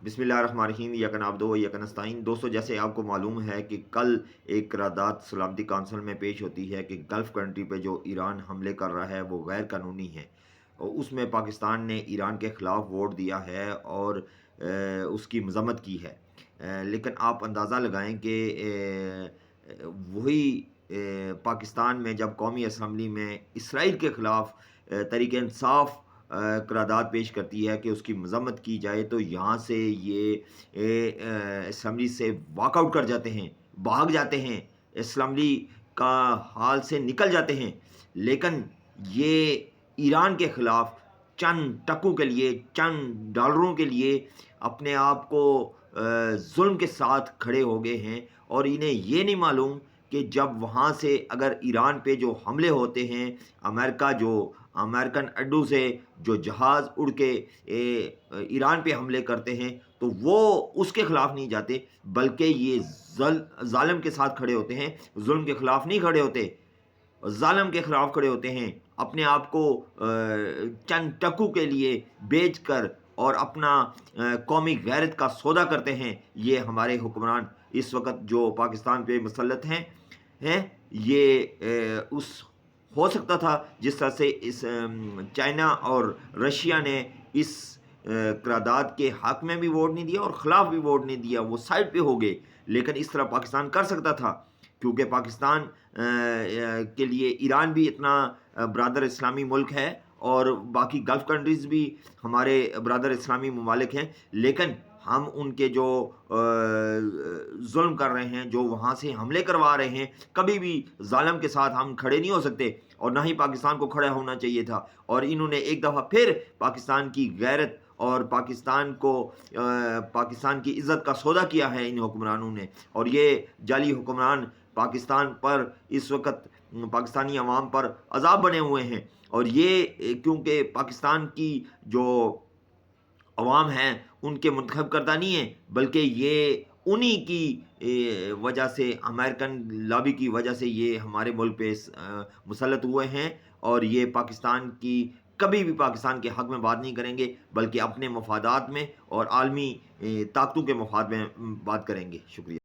बिस्मिल्लाहिर्रहमानिर्रहीम यकन आबदो व यकन नस्तईन। दोस्तों, जैसे आपको मालूम है कि कल एक करारदाद सलामती कौंसिल में पेश होती है कि गल्फ़ कंट्री पे जो ईरान हमले कर रहा है वो गैर कानूनी है, और उसमें पाकिस्तान ने ईरान के ख़िलाफ़ वोट दिया है और उसकी मज़म्मत की है। लेकिन आप अंदाज़ा लगाएं कि वही पाकिस्तान में जब कौमी असम्बली में इसराइल के ख़िलाफ़ तहरीक इंसाफ करारदाद पेश करती है कि उसकी मज़म्मत की जाए, तो यहाँ से ये असम्बली से वॉकआउट कर जाते हैं, भाग जाते हैं, असम्बली का हाल से निकल जाते हैं। लेकिन ये ईरान के ख़िलाफ़ चंद टकों के लिए, चंद डॉलरों के लिए अपने आप को जुल्म के साथ खड़े हो गए हैं, और इन्हें ये नहीं मालूम कि जब वहाँ से अगर ईरान पे जो हमले होते हैं, अमेरिकन अड्डों से जो जहाज़ उड़ के ईरान पे हमले करते हैं, तो वो उसके ख़िलाफ़ नहीं जाते, बल्कि ये ज़ालिम के साथ खड़े होते हैं, जुल्म के ख़िलाफ़ नहीं खड़े होते, ज़ालिम के ख़िलाफ़ खड़े होते हैं। अपने आप को चंद टकों के लिए बेच कर और अपना कौमी गैरत का सौदा करते हैं। ये हमारे हुक्मरान इस वक्त जो पाकिस्तान पे मुसल्लत हैं ये उस हो सकता था जिस तरह से इस चाइना और रशिया ने इस करारदाद के हक में भी वोट नहीं दिया और ख़िलाफ़ भी वोट नहीं दिया, वो साइड पे हो गए। लेकिन इस तरह पाकिस्तान कर सकता था, क्योंकि पाकिस्तान के लिए ईरान भी इतना ब्रादर इस्लामी मुल्क है और बाकी गल्फ़ कंट्रीज़ भी हमारे ब्रादर इस्लामी ममालिक हैं। लेकिन हम उनके जो जुल्म कर रहे हैं, जो वहाँ से हमले करवा रहे हैं, कभी भी ज़ालिम के साथ हम खड़े नहीं हो सकते, और ना ही पाकिस्तान को खड़ा होना चाहिए था। और इन्होंने एक दफ़ा फिर पाकिस्तान की गैरत और पाकिस्तान की इज़्ज़त का सौदा किया है इन हुक्मरानों ने। और ये जाली हुक्मरान पाकिस्तान पर इस वक्त पाकिस्तानी अवाम पर अज़ाब बने हुए हैं। और ये क्योंकि पाकिस्तान की जो अवाम हैं उनके मुंतखब करदा नहीं है, बल्कि ये उन्हीं की वजह से, अमेरिकन लॉबी की वजह से ये हमारे मुल्क पे मुसल्लत हुए हैं। और ये पाकिस्तान की कभी भी पाकिस्तान के हक़ में बात नहीं करेंगे, बल्कि अपने मफादात में और आलमी ताकतों के मफाद में बात करेंगे। शुक्रिया।